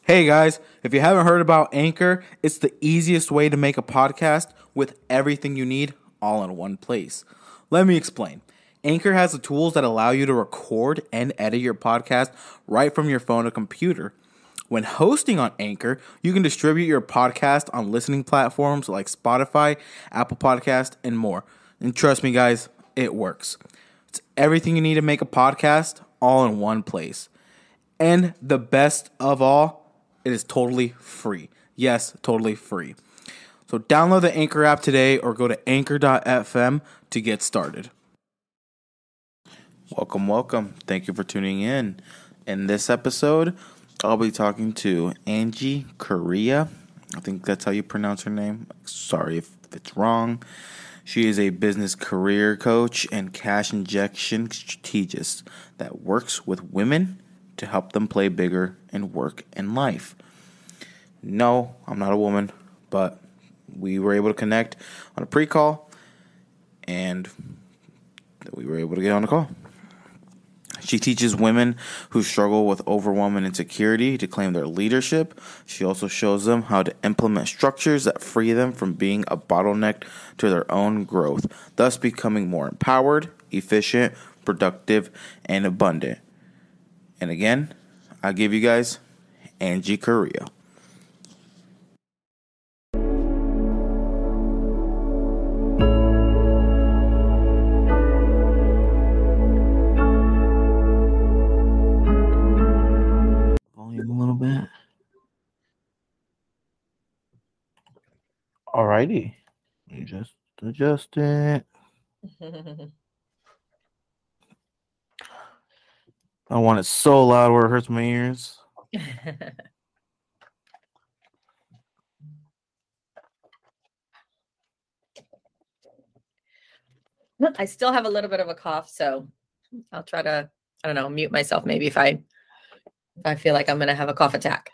Hey guys, if you haven't heard about Anchor, it's the easiest way to make a podcast with everything you need all in one place. Let me explain. Anchor has the tools that allow you to record and edit your podcast right from your phone or computer. When hosting on Anchor, you can distribute your podcast on listening platforms like Spotify, Apple Podcast, and more. And trust me guys, it works. It's everything you need to make a podcast all in one place. And the best of all, it is totally free. Yes, totally free. So download the Anchor app today or go to anchor.fm to get started. Welcome. Thank you for tuning in. In this episode, I'll be talking to Angie Correa. I think that's how you pronounce her name. Sorry if it's wrong. She is a business career coach and cash injection strategist that works with women to help them play bigger in work and life. No, I'm not a woman, but we were able to connect on a pre-call, and we were able to get on the call. She teaches women who struggle with overwhelming insecurity to claim their leadership. She also shows them how to implement structures that free them from being a bottleneck to their own growth, thus becoming more empowered, efficient, productive, and abundant. And again, I'll give you guys Angie Correa. Volume a little bit. Alrighty. Let me just adjust it. I want it so loud where it hurts my ears. I still have a little bit of a cough, so I'll try to, mute myself maybe if I feel like I'm going to have a cough attack.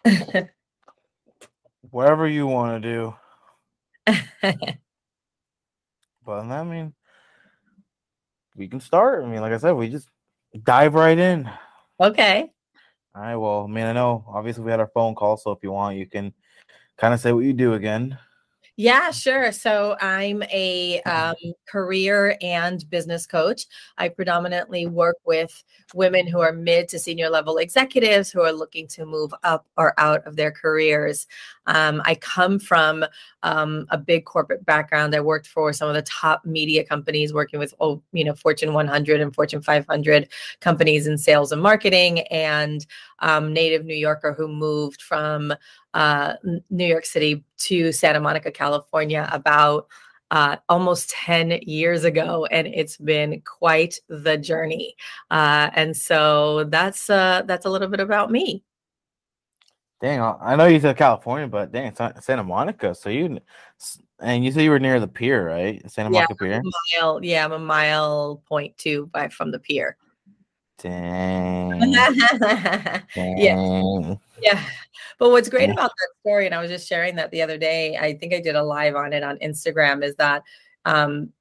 Whatever you want to do. But I mean, we can start. I mean, like I said, we just dive right in. Okay. All right. Well, I mean, I know obviously we had our phone call, so if you want, you can kind of say what you do again. Yeah, sure. So I'm a career and business coach. I predominantly work with women who are mid to senior level executives who are looking to move up or out of their careers. I come from a big corporate background. I worked for some of the top media companies, working with Fortune 100 and Fortune 500 companies in sales and marketing, and native New Yorker who moved from New York City to Santa Monica, California about almost 10 years ago. And it's been quite the journey. And so that's a little bit about me. Dang, I know you said California, but dang, it's Santa Monica. So you said you were near the pier, right? Santa Monica Pier? I'm a mile 0.2 from the pier. Dang. Yeah. But what's great about that story, and I was just sharing that the other day, I think I did a live on it on Instagram, is that 10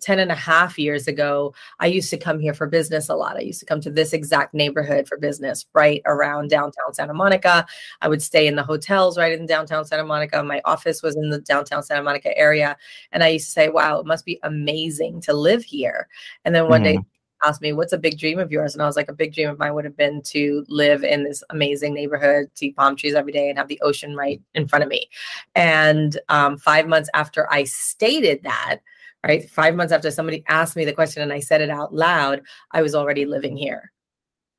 and a half years ago, I used to come here for business a lot. I used to come to this exact neighborhood for business right around downtown Santa Monica. I would stay in the hotels right in downtown Santa Monica. My office was in the downtown Santa Monica area. And I used to say, wow, it must be amazing to live here. And then one day, asked me, what's a big dream of yours? And I was like, a big dream of mine would have been to live in this amazing neighborhood, see palm trees every day, and have the ocean right in front of me. And 5 months after I stated that, right, 5 months after somebody asked me the question and I said it out loud, I was already living here.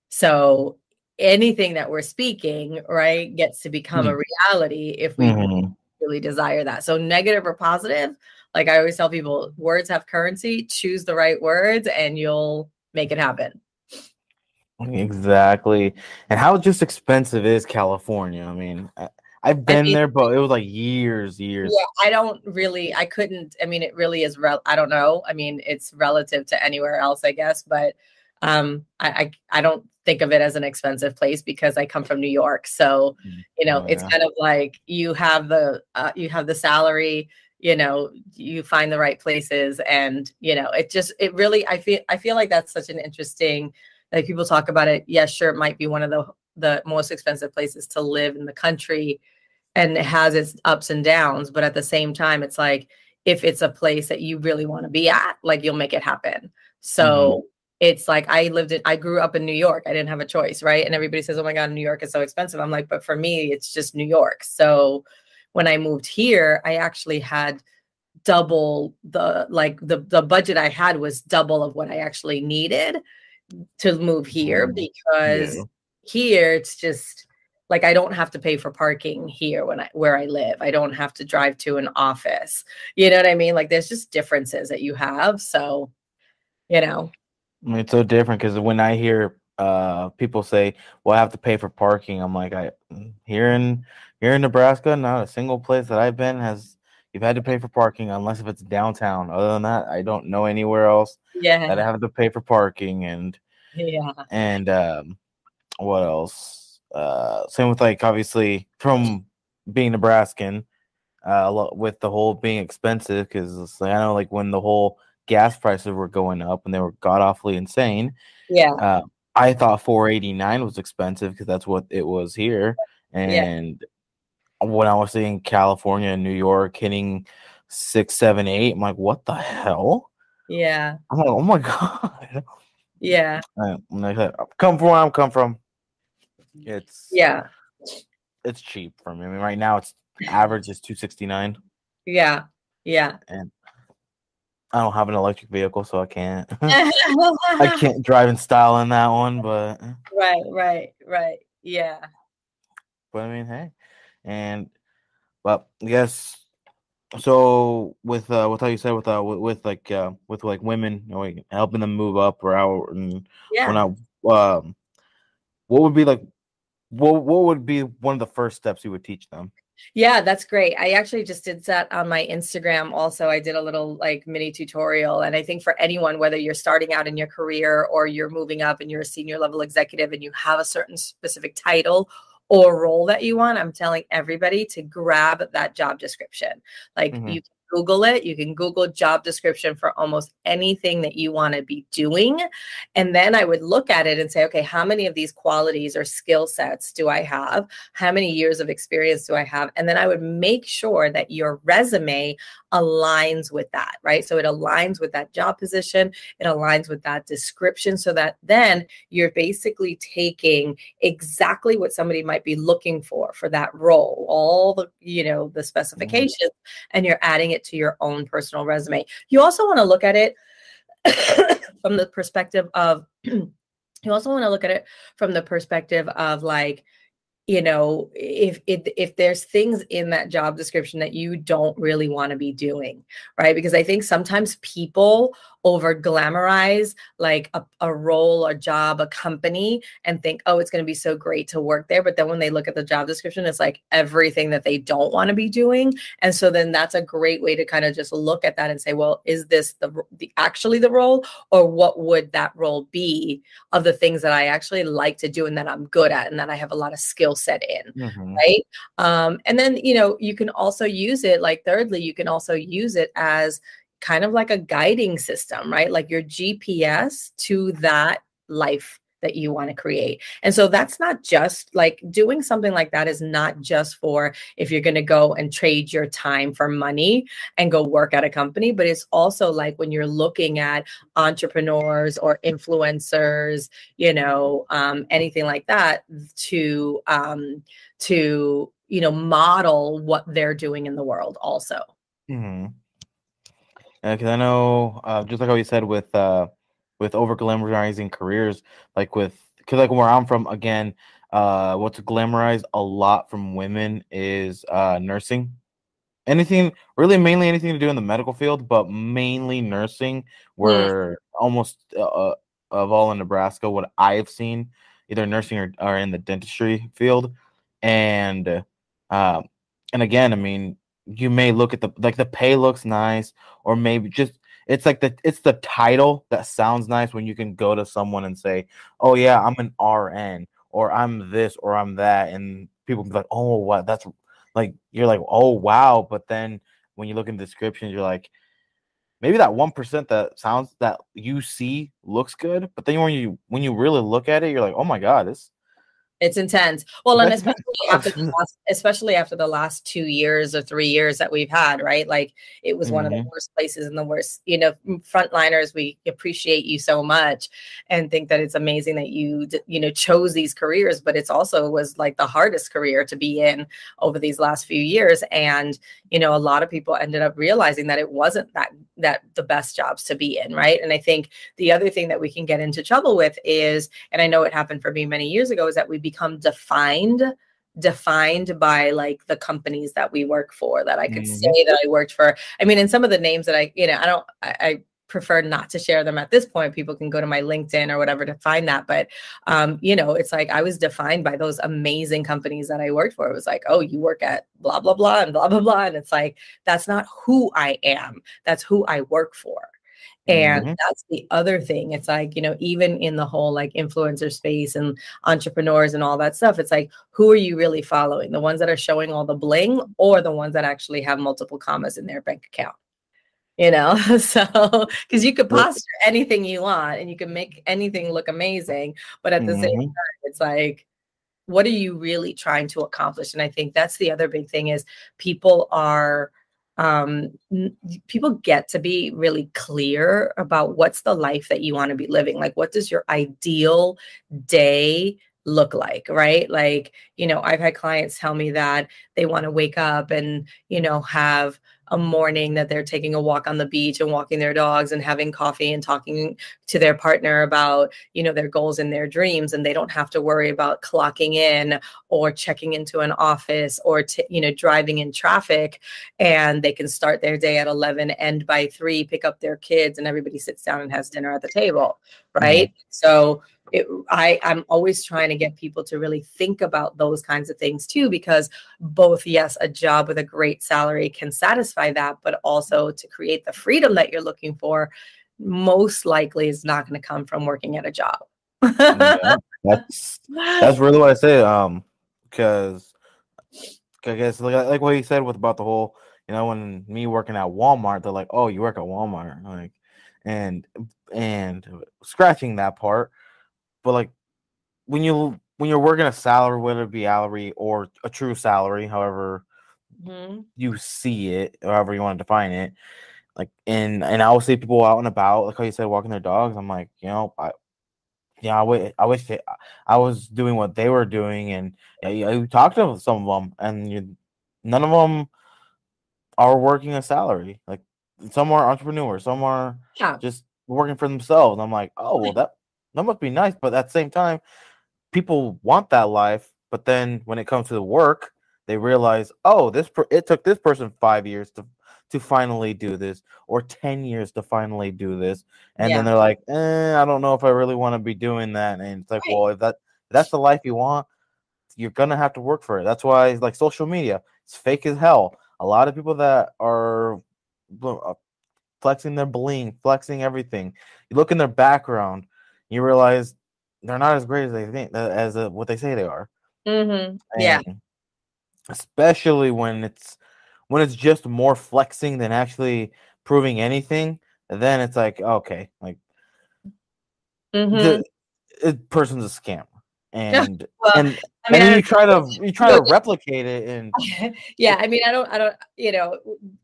So anything that we're speaking, right, gets to become a reality if we really desire that. So negative or positive, like I always tell people, words have currency. Choose the right words and you'll make it happen. Exactly. And how just expensive is California? I mean, I've been there, but it was like years. Yeah, I couldn't. I mean, it really is. I don't know. I mean, it's relative to anywhere else, I guess. But I don't think of it as an expensive place because I come from New York. So, it's kind of like you have the salary, you find the right places, and, I feel like that's such an interesting, like people talk about it. Yes, sure. It might be one of the the most expensive places to live in the country, and it has its ups and downs. But at the same time, it's like, if it's a place that you really want to be at, like, you'll make it happen. So it's like, I grew up in New York. I didn't have a choice, right? And everybody says, oh my God, New York is so expensive. I'm like, but for me, it's just New York. So when I moved here, I actually had double the budget I had was double of what I actually needed to move here, because Yeah. here it's just like, I don't have to pay for parking here where I live. I don't have to drive to an office. You know what I mean? Like, there's just differences that you have. So, you know. It's so different because when I hear people say, "Well, I have to pay for parking," I'm like, "I here in Nebraska, not a single place that I've been has you've had to pay for parking unless if it's downtown. Other than that, I don't know anywhere else that I Yeah. have to pay for parking." And Yeah. and what else? Same with, like, obviously from being Nebraskan, with the whole being expensive, because I know, like, when the whole gas prices were going up and they were god awfully insane. Yeah. I thought 4.89 was expensive because that's what it was here. Yeah. And when I was seeing California and New York hitting 6, 7, 8, I'm like, what the hell? Yeah. I'm like, oh my God. Yeah. I'm like, come from where I'm come from. It's Yeah. cheap for me. I mean, right now it's average is 269, Yeah. Yeah. and I don't have an electric vehicle, so I can't I can't drive in style in that one, but Right. Yeah. I mean, hey, and but yes. So with how you said with like women, you know, like, helping them move up or out and Yeah. whatnot, what would be like what would be one of the first steps you would teach them? Yeah, that's great. I actually just did that on my Instagram. Also, I did a little like mini tutorial. And I think for anyone, whether you're starting out in your career or you're moving up and you're a senior level executive and you have a certain specific title or role that you want, I'm telling everybody to grab that job description. Like, Mm-hmm. you can Google it. You can Google job description for almost anything that you want to be doing. And then I would look at it and say, okay, how many of these qualities or skill sets do I have? How many years of experience do I have? And then I would make sure that your resume aligns with that, right? So it aligns with that job position, it aligns with that description, so that then you're basically taking exactly what somebody might be looking for that role, all the, the specifications, and you're adding it to your own personal resume. You also want to look at it from the perspective of, you also want to look at it from the perspective of, like, if there's things in that job description that you don't really want to be doing, right? Because I think sometimes people over glamorize like a role, a job, a company, and think, oh, it's going to be so great to work there. But then when they look at the job description, it's like everything that they don't want to be doing. And so then that's a great way to kind of just look at that and say, well, is this actually the role, or what would that role be of the things that I actually like to do and that I'm good at and that I have a lot of skill set in, Mm-hmm. right? And then, you can also use it, like, thirdly, you can also use it as kind of like a guiding system, right? Like your GPS to that life that you want to create. And so that's not just like doing something like that is not just for if you're going to go and trade your time for money and go work at a company, but it's also like when you're looking at entrepreneurs or influencers, anything like that, to model what they're doing in the world also. Mm-hmm. Because I know, just like how you said with over glamorizing careers, like because like where I'm from, again, what's glamorized a lot from women is nursing. Anything really, mainly anything to do in the medical field, but mainly nursing. Hmm. Where almost of all in Nebraska, what I've seen, either nursing or in the dentistry field, and uh, and again, I mean, you may look at the pay looks nice, or maybe just it's like it's the title that sounds nice when you can go to someone and say, oh yeah, I'm an RN, or I'm this, or I'm that, and people be like, oh, what, that's like, you're like, oh wow, but then when you look in the descriptions, you're like, maybe that 1% that you see looks good, but then when you really look at it, you're like, oh my God, It's intense. Well, and That's especially after the last 2 years or 3 years that we've had, right? Like it was one of the worst places and the worst, frontliners. We appreciate you so much and think that it's amazing that you, chose these careers, but it's also was like the hardest career to be in over these last few years. And, a lot of people ended up realizing that it wasn't that the best jobs to be in, right? And I think the other thing that we can get into trouble with is, and I know it happened for me many years ago, is that we become defined by like the companies that we work for, that I could say that I worked for. I mean, and some of the names that I prefer not to share them at this point. People can go to my LinkedIn or whatever to find that. But, it's like I was defined by those amazing companies that I worked for. It was like, oh, you work at blah, blah, blah, and blah, blah, blah. And it's like, that's not who I am. That's who I work for. And that's the other thing. It's like, even in the whole like influencer space and entrepreneurs and all that stuff, it's like, who are you really following? The ones that are showing all the bling, or the ones that actually have multiple commas in their bank account? So because you could posture anything you want and you can make anything look amazing, but at the same time, it's like, what are you really trying to accomplish? And I think that's the other big thing is people get to be really clear about what's the life that you want to be living. Like, what does your ideal day look like, right? Like, I've had clients tell me that they want to wake up and, have a morning that they're taking a walk on the beach and walking their dogs and having coffee and talking to their partner about, their goals and their dreams. And they don't have to worry about clocking in or checking into an office or, driving in traffic. And they can start their day at 11, end by 3, pick up their kids, and everybody sits down and has dinner at the table, right? So I'm always trying to get people to really think about those kinds of things too, because both, yes, a job with a great salary can satisfy that, but also to create the freedom that you're looking for, most likely is not going to come from working at a job. That's really what I say. Because I guess like what you said about the whole, when me working at Walmart, they're like, oh, you work at Walmart, like, and scratching that part. But like when you're working a salary, whether it be hourly or a true salary, however you see it, however you want to define it, like and I will see people out and about, like how you said, walking their dogs. I'm like, I wish I was doing what they were doing, and you talk to some of them, and none of them are working a salary. Like some are entrepreneurs, some are just working for themselves. And I'm like, oh well, that must be nice, but at the same time, people want that life. But then when it comes to the work, they realize, oh, it took this person 5 years to finally do this, or 10 years to finally do this, and then they're like, I don't know if I really want to be doing that. And it's like, well, if that's the life you want, you're gonna have to work for it. That's why, like, social media, it's fake as hell. A lot of people that are flexing their bling, flexing everything, you look in their background, you realize they're not as great as they think, what they say they are. Yeah. Especially when it's just more flexing than actually proving anything, then it's like, okay, like the person's a scammer. And well, and then you try to replicate it. And I mean, I don't,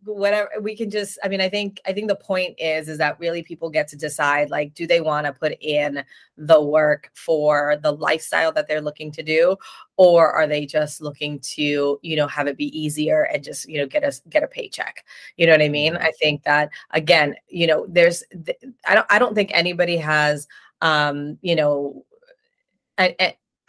whatever we can just, I mean, I think the point is that really people get to decide, like, do they want to put in the work for the lifestyle that they're looking to do, or are they just looking to, have it be easier and just, get a paycheck? You know what I mean? I think that, again, I don't think anybody has,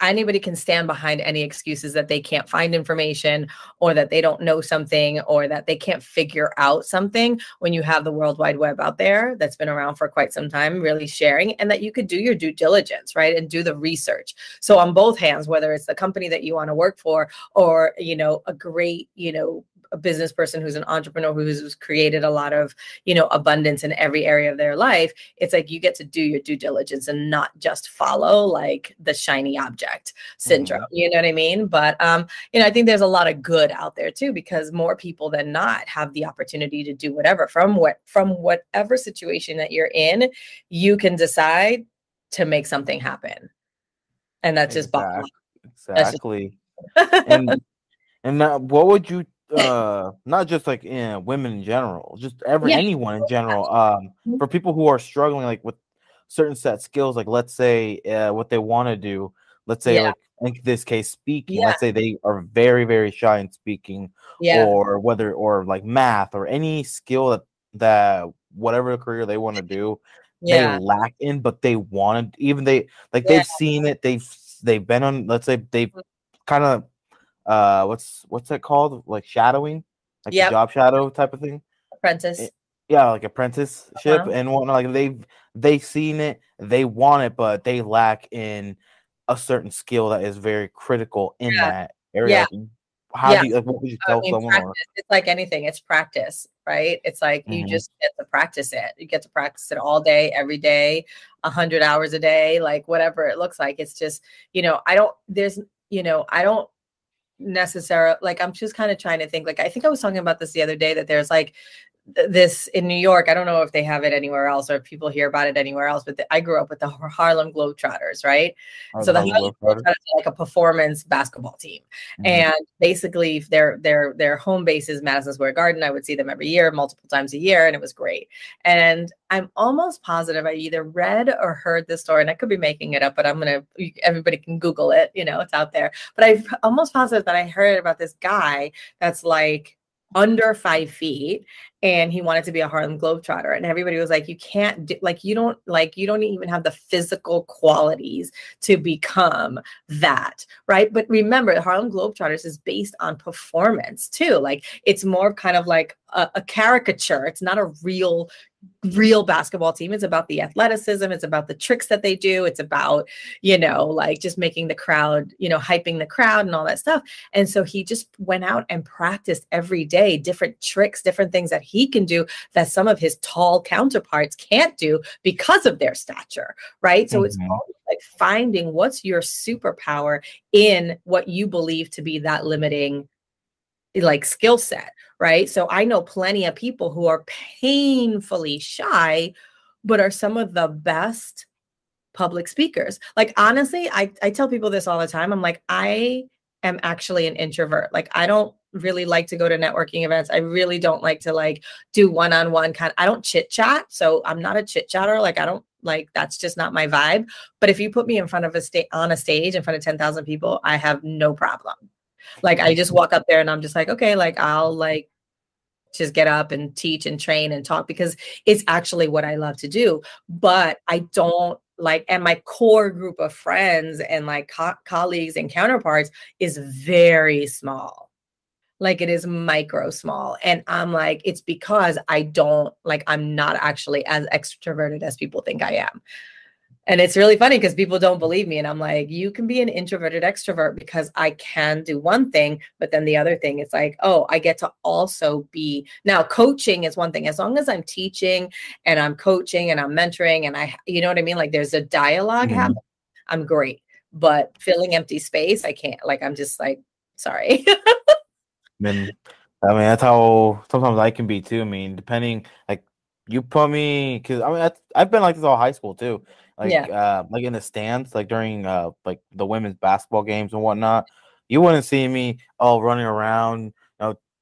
anybody can stand behind any excuses that they can't find information, or that they don't know something, or that they can't figure out something, when you have the World Wide Web out there that's been around for quite some time, really sharing, and that you could do your due diligence, right? And do the research. So on both hands, whether it's the company that you want to work for, or, a great, a business person who's an entrepreneur who's created a lot of, abundance in every area of their life, it's like you get to do your due diligence and not just follow like the shiny object syndrome. You know what I mean? But, I think there's a lot of good out there too, because more people than not have the opportunity to do whatever from whatever situation that you're in, you can decide to make something happen. And that's just bottom line. That's just Exactly. And what would you not just like women in general, just yeah. anyone in general, for people who are struggling like with certain set skills, like let's say what they want to do, let's say Yeah. like in this case speaking, Yeah. let's say they are very very shy in speaking, Yeah. or whether or like math or any skill that whatever career they want to do, they Yeah. lack in, but they want to, even they like Yeah. they've seen it, they've been on, let's say they've kind of what's that called, like shadowing, like the Yep. job shadow type of thing. Apprentice. It- yeah, like apprenticeship Uh-huh. and whatnot. Like they've seen it, they want it, but they lack in a certain skill that is very critical in Yeah. that area. Yeah. Like how Yeah. do you, like, what would you I tell mean, someone? Or practice. It's like anything. It's practice, right? It's like you Mhm. just get to practice it. You get to practice it all day, every day, 100 hours a day, like whatever it looks like. It's just, I don't. There's, I don't necessarily like. I'm just kind of trying to think. Like, I think I was talking about this the other day that there's like this in New York. I don't know if they have it anywhere else or if people hear about it anywhere else, but I grew up with the Harlem Globetrotters, right? Or So the the Harlem Harlem Globetrotters? Globetrotters are like a performance basketball team. Mhm. And basically their home base is Madison Square Garden. I would see them every year, multiple times a year, and it was great. And I'm almost positive I either read or heard this story, and I could be making it up, but everybody can Google it, it's out there. But I'm almost positive that I heard about this guy that's like under 5 feet, and he wanted to be a Harlem Globetrotter, and everybody was like, you can't do, you don't even have the physical qualities to become that, right? But remember, the Harlem Globetrotters is based on performance too. Like, it's more kind of like a caricature. It's not a real basketball team. It's about the athleticism. It's about the tricks that they do. It's about, like just making the crowd, hyping the crowd and all that stuff. And so he just went out and practiced every day, different tricks, different things that he can do that some of his tall counterparts can't do because of their stature, right? So it's Mhm. all like finding what's your superpower in what you believe to be that limiting like skill set, right? So I know plenty of people who are painfully shy, but are some of the best public speakers. Like, honestly, I tell people this all the time. I'm like, I am actually an introvert. Like, I don't really like to go to networking events. I really don't like to like do one-on-one I don't chit chat. So I'm not a chit chatter. Like, I don't like, that's just not my vibe. But if you put me in front of on a stage in front of 10,000 people, I have no problem. Like, I just walk up there and I'm just like, okay, like I'll like just get up and teach and train and talk because it's actually what I love to do. But I don't like, and my core group of friends and like colleagues and counterparts is very small. Like, it is micro small. And I'm like, it's because I'm not actually as extroverted as people think I am. And it's really funny because people don't believe me. And I'm like, you can be an introverted extrovert because I can do one thing. But then the other thing, it's like, oh, I get to also be now coaching is one thing. As long as I'm teaching and I'm coaching and I'm mentoring and you know what I mean? Like, there's a dialogue Mhm. happening. I'm great. But filling empty space, I can't. Like, I'm just like, sorry. I mean, that's how sometimes I can be too. I mean, depending, like you put me, because I mean, I've been like this all high school too. Yeah. Like in the stands, like during like the women's basketball games and whatnot. You wouldn't see me all running around,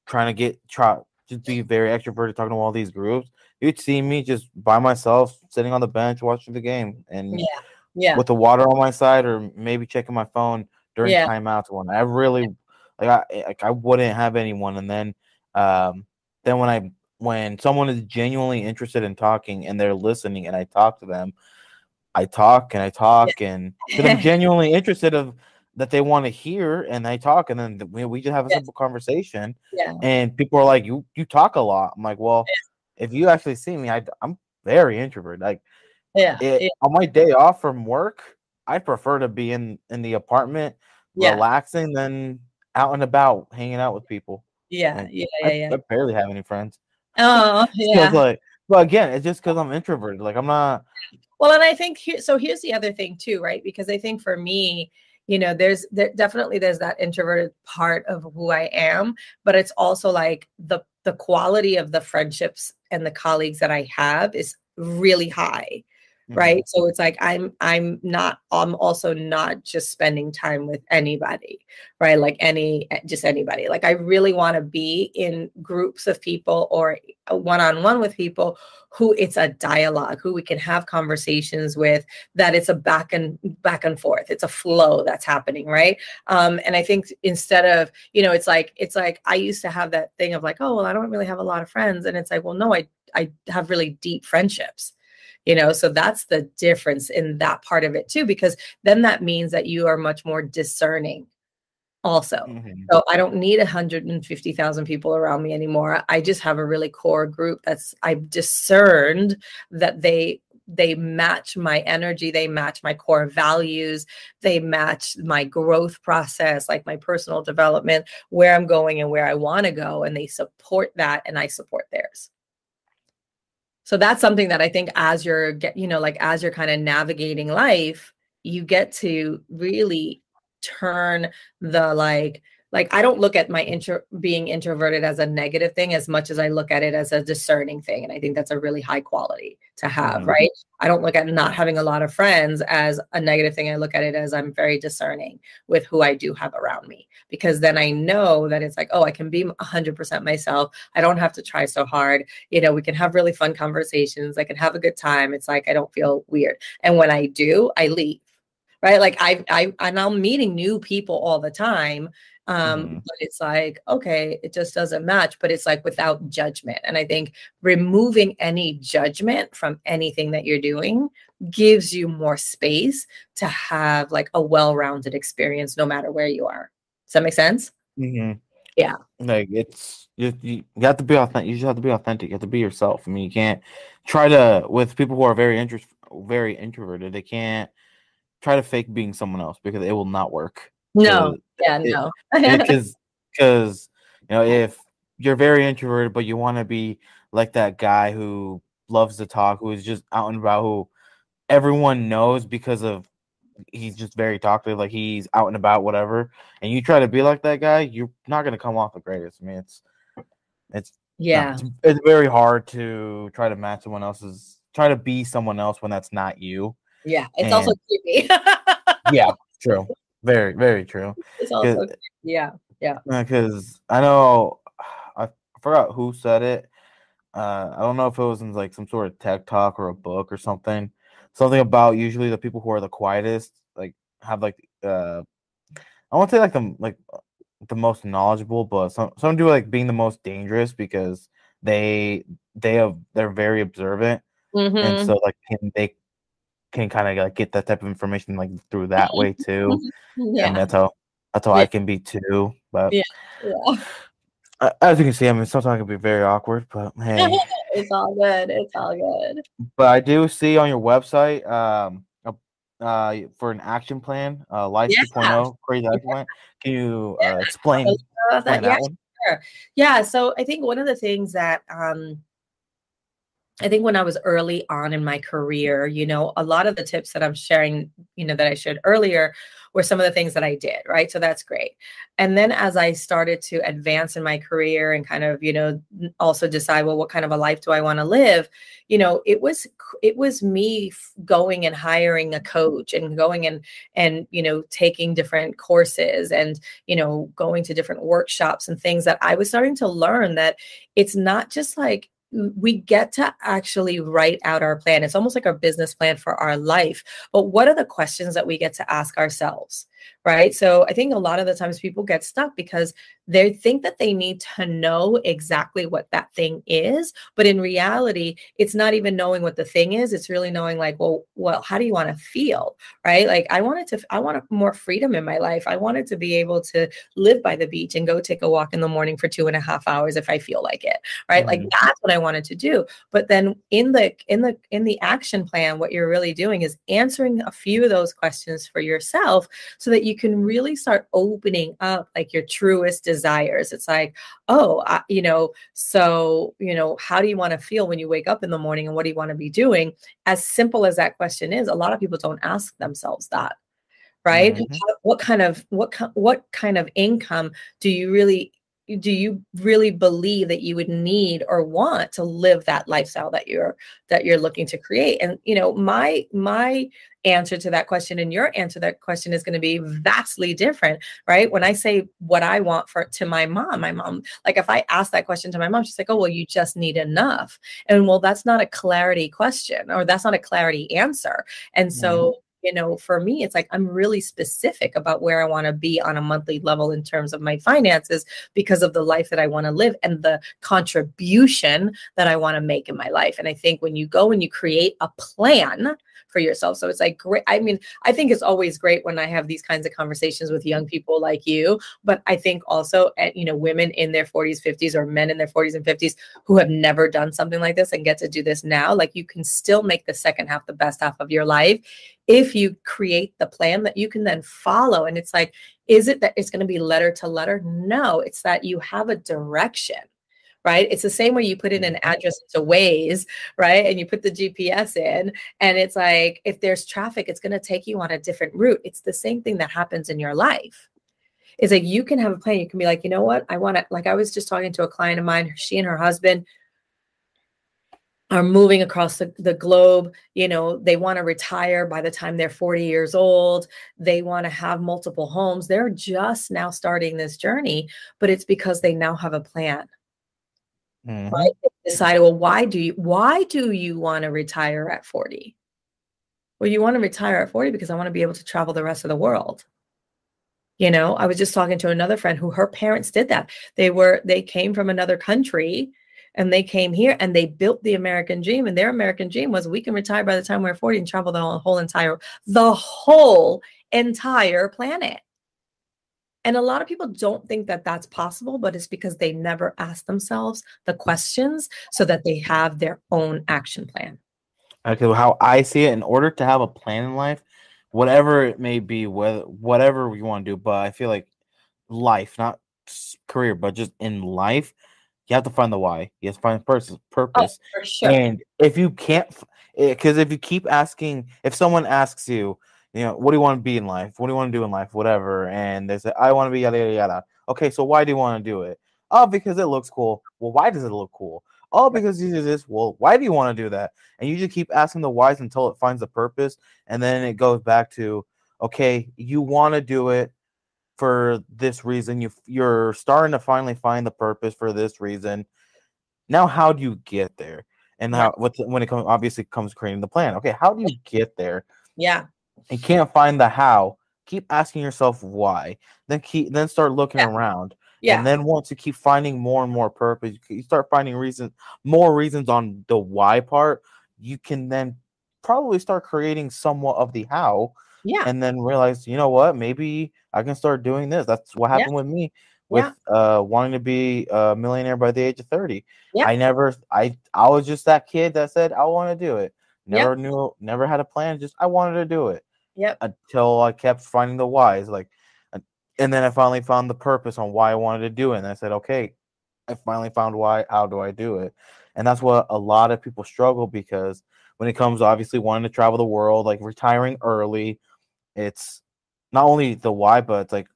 trying to try just be very extroverted, talking to all these groups. You'd see me just by myself, sitting on the bench watching the game, and Yeah. Yeah. with the water on my side, or maybe checking my phone during Yeah. timeouts. When I really I wouldn't have anyone, and then when someone is genuinely interested in talking and they're listening, and I talk to them, I talk and I talk, and because I'm Yeah. genuinely interested of that they want to hear, and I talk, and then we just have a Yes. simple conversation, Yeah. and people are like, you talk a lot. I'm like, well, if you actually see me, I'm very introverted. Like Yeah. it Yeah. on my day off from work, I prefer to be in the apartment Yeah. relaxing than out and about hanging out with people. Yeah. Like Yeah. I, Yeah. I barely have any friends. Oh, So it's yeah. like, but again, it's just because I'm introverted. Like I'm not. Well, and I think here's the other thing too, right? Because I think for me, definitely there's that introverted part of who I am, but it's also like the quality of the friendships and the colleagues that I have is really high, Mhm. right? So it's like I'm also not just spending time with anybody, right? Like just anybody. Like I really want to be in groups of people or one-on-one with people who it's a dialogue, who we can have conversations with, that it's a back and forth. It's a flow that's happening, right? And I think instead of, it's like I used to have that thing of like, oh, well, I don't really have a lot of friends. And it's like, well, no, I have really deep friendships. So that's the difference in that part of it too, because then that means that you are much more discerning also. Mhm. So I don't need 150,000 people around me anymore. I just have a really core group I've discerned that they match my energy, they match my core values, they match my growth process, like my personal development, where I'm going and where I want to go, and they support that and I support theirs. So that's something that I think as as you're kind of navigating life, you get to really turn the like I don't look at my being introverted as a negative thing as much as I look at it as a discerning thing. And I think that's a really high quality to have, Mhm. right? I don't look at not having a lot of friends as a negative thing. I look at it as I'm very discerning with who I do have around me, because then I know that it's like, oh, I can be 100% myself. I don't have to try so hard. We can have really fun conversations. I can have a good time. It's like I don't feel weird. And when I do, I leave. Right. Like I'm meeting new people all the time. Mhm. But it's like, okay, it just doesn't match, but it's like without judgment. And I think removing any judgment from anything that you're doing gives you more space to have like a well-rounded experience no matter where you are. Does that make sense? Mhm. Yeah. Like it's you have to be authentic. You just have to be authentic. You have to be yourself. I mean, you can't try to with people who are very introverted. They can't try to fake being someone else because it will not work. No. Because Yeah, it no. because if you're very introverted but you want to be like that guy who loves to talk, who is just out and about, who everyone knows because of he's just very talkative, like he's out and about, whatever. And you try to be like that guy, you're not gonna come off the greatest. I mean, it's not. Yeah. It's very hard to try to match try to be someone else when that's not you. Yeah. It's also And creepy. yeah, true. Very, very true. It's also creepy. Yeah. Yeah. Because I know I forgot who said it. I don't know if it was in like some sort of tech talk or a book or something. Something about usually the people who are the quietest, like have like I won't say like the most knowledgeable, but some do like being the most dangerous because they're very observant, and Mm-hmm. so like they can kind of like get that type of information like through that way too, and Yeah. that's how Yeah. I can be too. But Yeah. Yeah. as you can see, I mean, sometimes it can be very awkward, but hey. It's all good. It's all good. But I do see on your website, for an action plan, Life Yeah. 2.0, crazy Yeah. action plan. Can you Tell us explain about that. explain Yeah. that one? Sure. Yeah. So I think one of the things that I think when I was early on in my career, a lot of the tips that I'm sharing, that I shared earlier were some of the things that I did, right? So that's great. And then as I started to advance in my career and kind of, also decide, well, what kind of a life do I want to live? It was me going and hiring a coach and going and taking different courses and, going to different workshops and things that I was starting to learn that it's not just like we get to actually write out our plan. It's almost like our business plan for our life. But what are the questions that we get to ask ourselves? Right. So I think a lot of the times people get stuck because they think that they need to know exactly what that thing is. But in reality, it's not even knowing what the thing is. It's really knowing like, well, how do you want to feel? Right. Like I wanted more freedom in my life. I wanted to be able to live by the beach and go take a walk in the morning for 2.5 hours if I feel like it. Right. Like Hmm. that's what I wanted to do. But then in the action plan, what you're really doing is answering a few of those questions for yourself so that you can really start opening up like your truest desires. It's like, oh, how do you want to feel when you wake up in the morning and what do you want to be doing? As simple as that question is, a lot of people don't ask themselves that, right? Hmm. What kind of income do you really do you really believe that you would need or want to live that lifestyle that you're looking to create? And my answer to that question and your answer to that question is going to be vastly different, right? When I say what I want to my mom, like if I ask that question to my mom, she's like, oh, well, you just need enough. And well, that's not a clarity question, or that's not a clarity answer. And so for me, it's like I'm really specific about where I want to be on a monthly level in terms of my finances, because of the life that I want to live and the contribution that I want to make in my life. And I think when you go and you create a plan for yourself, so it's like great. I mean, I think it's always great when I have these kinds of conversations with young people like you, but I think also women in their 40s, 50s, or men in their 40s and 50s who have never done something like this and get to do this now, like you can still make the second half the best half of your life if you create the plan that you can then follow. And it's like, is it that it's going to be letter to letter? No, it's that you have a direction, right? It's the same way you put in an address into Waze, right? And you put the GPS in, and it's like, if there's traffic, it's going to take you on a different route. It's the same thing that happens in your life. It's like, you can have a plan. You can be like, you know what? I want to, like, I was just talking to a client of mine, she and her husband are moving across the globe. They want to retire by the time they're 40 years old. They want to have multiple homes. They're just now starting this journey, but it's because they now have a plan. Right? They decide, well, why do you want to retire at 40? Well, you want to retire at 40 because I want to be able to travel the rest of the world. I was just talking to another friend who her parents did that. They came from another country and they came here and they built the American dream. And their American dream was, we can retire by the time we're 40 and travel the whole entire planet. And a lot of people don't think that that's possible, but it's because they never ask themselves the questions so that they have their own action plan. Okay, well, how I see it, in order to have a plan in life, whatever it may be, whatever you want to do, but I feel like life, not career, but just in life, you have to find the why. You have to find purpose. Oh, for sure. And if you can't, because if you keep asking, if someone asks you, what do you want to be in life? What do you want to do in life? Whatever. And they say, I want to be yada, yada, yada. Okay, so why do you want to do it? Oh, because it looks cool. Well, why does it look cool? Oh, because you do this. Well, why do you want to do that? And you just keep asking the whys until it finds a purpose. And then it goes back to, okay, you want to do it for this reason. You're starting to finally find the purpose for this reason. Now, how do you get there? And when it comes creating the plan. Okay, how do you get there? Yeah. And can't find the how. Keep asking yourself why. Then start looking around. Yeah. And then once you keep finding more and more purpose, you start finding more reasons on the why part. You can then probably start creating somewhat of the how. Yeah. And then realize, you know what, maybe I can start doing this. That's what happened with me with wanting to be a millionaire by the age of 30. Yeah. I was just that kid that said, I want to do it. Never had a plan. Just, I wanted to do it. Yep. Until I kept finding the whys, and then I finally found the purpose on why I wanted to do it. And I said, okay, I finally found why. How do I do it? And that's what a lot of people struggle, because when it comes to obviously wanting to travel the world, like retiring early, it's not only the why, but it's like,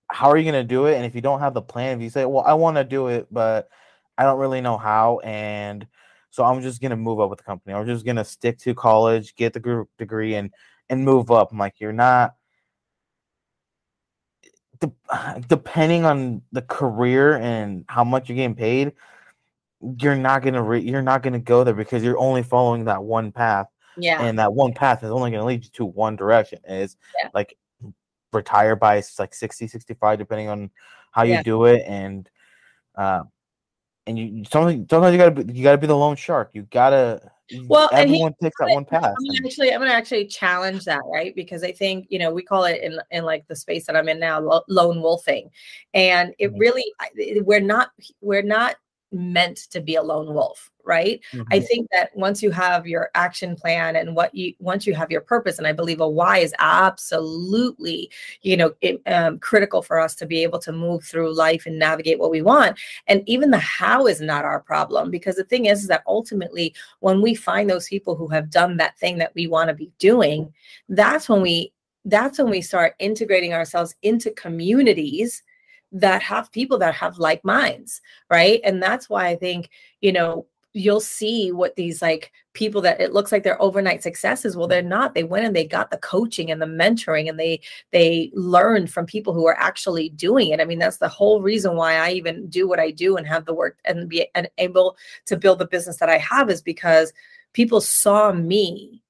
how are you going to do it? And if you don't have the plan, if you say, well, I want to do it, but I don't really know how, and so I'm just going to move up with the company. I'm just going to stick to college, get the degree, and move up. I'm like, you're not, depending on the career and how much you're getting paid, you're not gonna go there, because you're only following that one path. Yeah. And that one path is only going to lead you to one direction. Is like retire by like 60, 65, depending on how you do it. And you sometimes you gotta be the lone shark. You gotta. Well, everyone takes that one path. I'm gonna actually challenge that, right? Because I think, we call it in like the space that I'm in now, lone wolfing, and it really, we're not meant to be a lone wolf, right? I think that once you have your action plan and once you have your purpose, and I believe a why is absolutely, critical for us to be able to move through life and navigate what we want. And even the how is not our problem, because the thing is that ultimately, when we find those people who have done that thing that we want to be doing, that's when we start integrating ourselves into communities that have people that have like minds, right? And that's why I think, you'll see what these like people that it looks like they're overnight successes. Well, they're not. They went and they got the coaching and the mentoring, and they learned from people who are actually doing it. I mean, that's the whole reason why I even do what I do and have the work and be able to build the business that I have, is because people saw me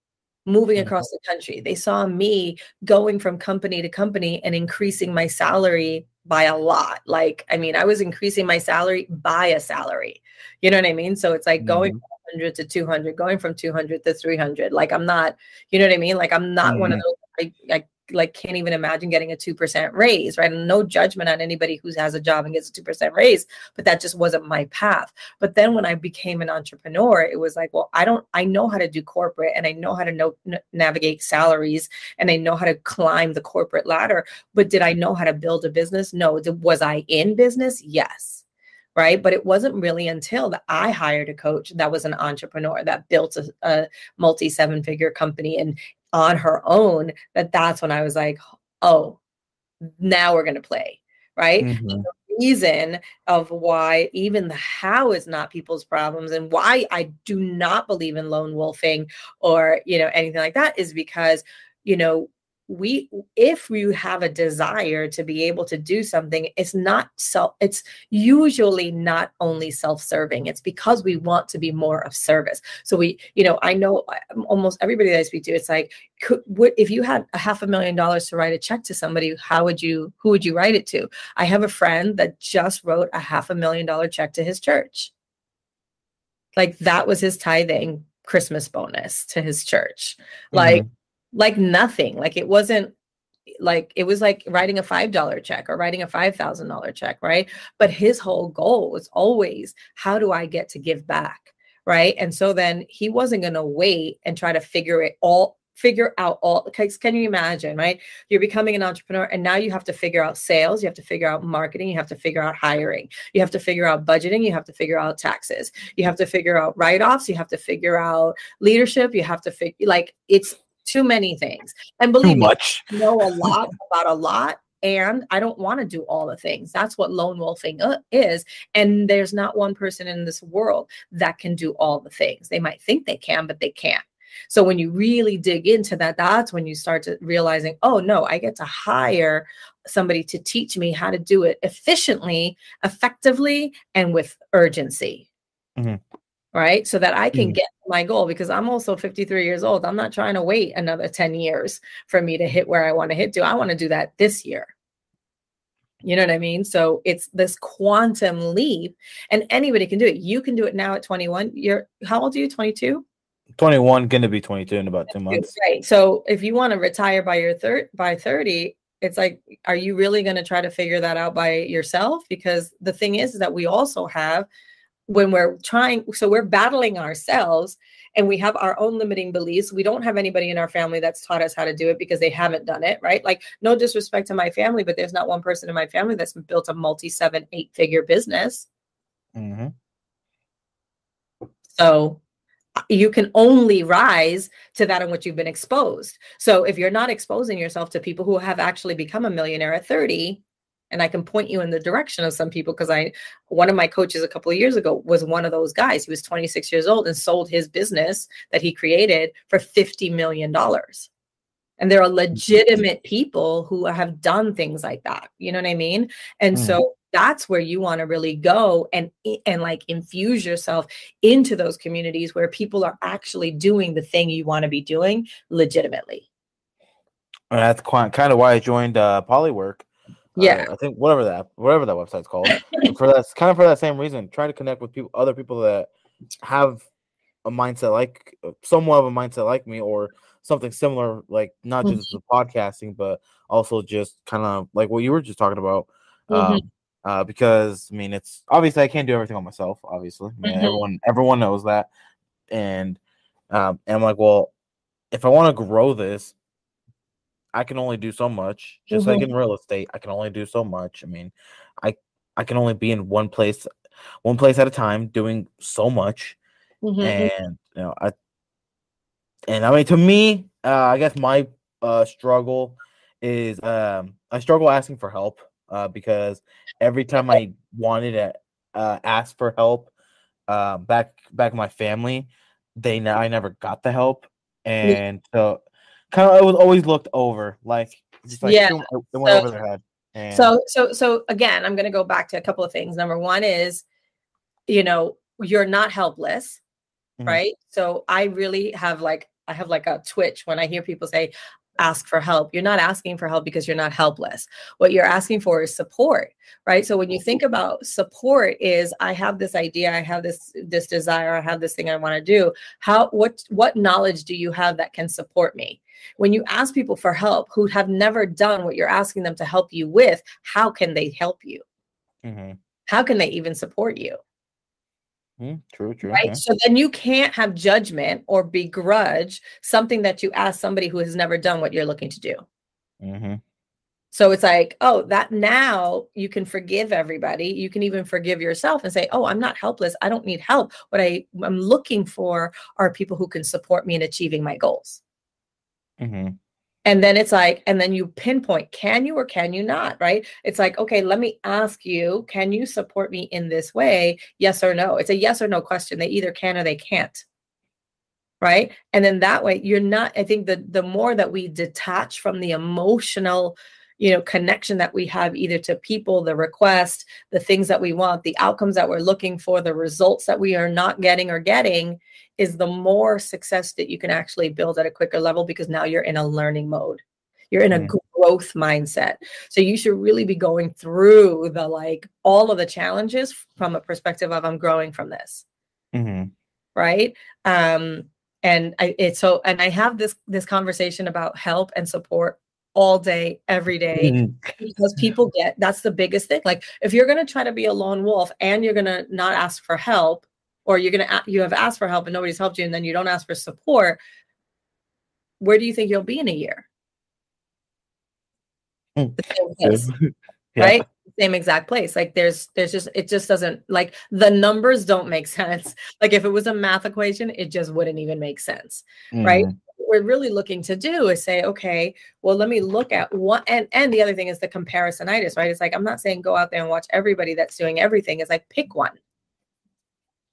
moving across the country. They saw me going from company to company and increasing my salary by a lot. Like, I mean, I was increasing my salary by a salary. You know what I mean? So it's like going from 100 to 200, going from 200 to 300. Like, I'm not, you know what I mean? Like, I'm not one of those, I like can't even imagine getting a 2% raise, right? And no judgment on anybody who has a job and gets a 2% raise, but that just wasn't my path. But then when I became an entrepreneur, it was like, well, I know how to do corporate, and I know how to navigate salaries, and I know how to climb the corporate ladder. But did I know how to build a business? No. Was I in business? Yes. Right. But it wasn't really until that I hired a coach that was an entrepreneur that built a multi 7-figure company and on her own, that's when I was like, oh, now we're going to play. Right. The reason of why even the how is not people's problems, and why I do not believe in lone wolfing or, anything like that, is because, if you have a desire to be able to do something, it's usually not only self-serving. It's because we want to be more of service. So I know almost everybody that I speak to, it's like, if you had $500,000 to write a check to somebody, who would you write it to? I have a friend that just wrote a $500,000 check to his church. Like, that was his tithing Christmas bonus to his church. Like nothing. Like, it wasn't like, it was like writing a $5 check or writing a $5,000 check, right? But his whole goal was always, how do I get to give back, right? And so then he wasn't going to wait and try to figure out all, because can you imagine, right? You're becoming an entrepreneur, and now you have to figure out sales, you have to figure out marketing, you have to figure out hiring, you have to figure out budgeting, you have to figure out taxes, you have to figure out write-offs, you have to figure out leadership, you have to figure, like, it's too many things. And believe me, I know a lot about a lot, and I don't want to do all the things. That's what lone wolfing is. And there's not one person in this world that can do all the things. They might think they can, but they can't. So when you really dig into that, that's when you start to realizing, oh no, I get to hire somebody to teach me how to do it efficiently, effectively, and with urgency. Right? So that I can get my goal, because I'm also 53 years old. I'm not trying to wait another 10 years for me to hit where I want to hit to. I want to do that this year. You know what I mean? So it's this quantum leap, and anybody can do it. You can do it now at 21. How old are you? 22? 21, going to be 22 in about 2 months. Right. So if you want to retire by 30, it's like, are you really going to try to figure that out by yourself? Because the thing is that we also have, when we're we're battling ourselves, and we have our own limiting beliefs. We don't have anybody in our family that's taught us how to do it because they haven't done it, right? Like, no disrespect to my family, but there's not one person in my family that's built a multi 7-8-figure business. So you can only rise to that in which you've been exposed. So if you're not exposing yourself to people who have actually become a millionaire at 30, and I can point you in the direction of some people, because one of my coaches a couple of years ago was one of those guys. He was 26 years old and sold his business that he created for $50 million. And there are legitimate people who have done things like that. You know what I mean? And so that's where you want to really go and like infuse yourself into those communities where people are actually doing the thing you want to be doing legitimately. And that's kind of why I joined Polywork. Yeah, I think whatever that website's called. for that same reason, trying to connect with other people that have a mindset somewhat of a mindset like me, or something similar, like not just the podcasting, but also just kind of like what you were just talking about. Because I mean, it's obviously I can't do everything on myself. Obviously, I mean, everyone knows that, and I'm like, well, if I want to grow this, I can only do so much. Just like in real estate, I can only do so much. I mean, I can only be in one place at a time, doing so much. And I mean, to me, I guess my struggle is I struggle asking for help. because every time I wanted to ask for help, back in my family, I never got the help, and so kind of it was always looked over, like just like Yeah. it went So over their head. And so again, I'm going to go back to a couple of things. Number one is, you're not helpless, mhm, right? So I have like a twitch when I hear people say ask for help. You're not asking for help because you're not helpless. What you're asking for is support, right? So when you think about support, is I have this idea, I have this desire, I have this thing I want to do. What knowledge do you have that can support me? When you ask people for help who have never done what you're asking them to help you with, how can they help you? mhm, How can they even support you? true, Right. yeah. So then you can't have judgment or begrudge something that you ask somebody who has never done what you're looking to do. Mhm, So it's like, oh, that now you can forgive everybody. You can even forgive yourself and say, oh, I'm not helpless. I don't need help. What I'm looking for are people who can support me in achieving my goals. mhm, And then it's like, and then you pinpoint, can you or can you not? Right. It's like, okay, let me ask you, can you support me in this way? Yes or no. It's a yes or no question. They either can or they can't. Right. And then that way you're not, I think the more that we detach from the emotional, connection that we have either to people, the request, the things that we want, the outcomes that we're looking for, the results that we are not getting or getting, is the more success that you can actually build at a quicker level, because now you're in a learning mode. You're in a mhm, growth mindset. So you should really be going through all of the challenges from a perspective of, I'm growing from this. mhm, Right. um and I have this conversation about help and support all day every day, mhm, because people that's the biggest thing. Like, if you're going to try to be a lone wolf and you're going to not ask for help, or you have asked for help and nobody's helped you, and then you don't ask for support, where do you think you'll be in a year? The same place. true. Yeah. Right? Same exact place. Like, there's just, it just doesn't, like, the numbers don't make sense. Like, if it was a math equation, it just wouldn't even make sense. Right? Mhm, What we're really looking to do is say, okay, well, let me look at what, and the other thing is the comparisonitis, right? It's like, I'm not saying go out there and watch everybody that's doing everything. It's like, pick one.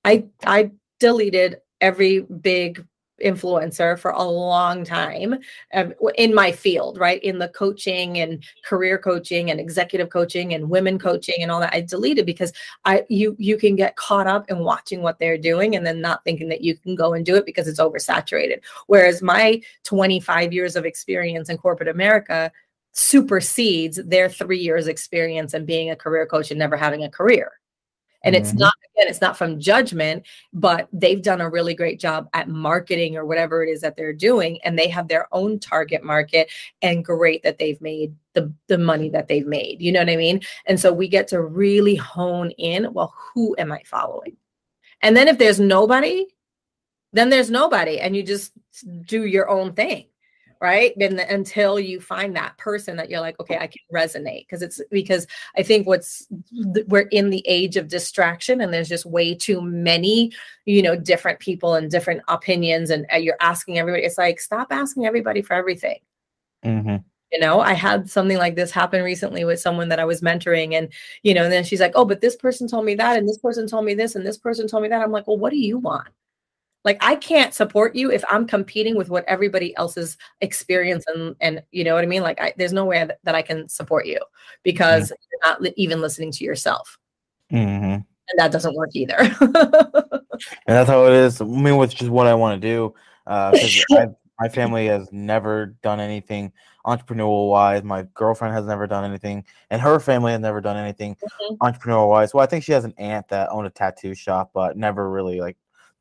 I deleted every big influencer for a long time, in my field, right? In the coaching and career coaching and executive coaching and women coaching and all that. I deleted because you can get caught up in watching what they're doing and then not thinking that you can go and do it because it's oversaturated. Whereas my 25 years of experience in corporate America supersedes their 3 years experience in being a career coach and never having a career. And it's mhm, not, again, it's not from judgment, but they've done a really great job at marketing or whatever it is that they're doing. And they have their own target market, and great that they've made the money that they've made. You know what I mean? And so we get to really hone in, well, who am I following? And then if there's nobody, then there's nobody, and you just do your own thing. Right. And until you find that person that you're like, okay, I can resonate. Because I think we're in the age of distraction, and there's just way too many, different people and different opinions. And you're asking everybody. It's like, stop asking everybody for everything. mhm, I had something like this happen recently with someone that I was mentoring, and then she's like, oh, but this person told me that, and this person told me this, and this person told me that. I'm like, well, what do you want? Like, I can't support you if I'm competing with what everybody else's experience, and you know what I mean? Like, there's no way that I can support you, mhm, because you're not even listening to yourself. mhm. And that doesn't work either. And that's how it is. I mean, which is what I want to do. Because my family has never done anything entrepreneurial wise. My girlfriend has never done anything, and her family has never done anything entrepreneurial wise. Well, I think she has an aunt that owned a tattoo shop, but never really like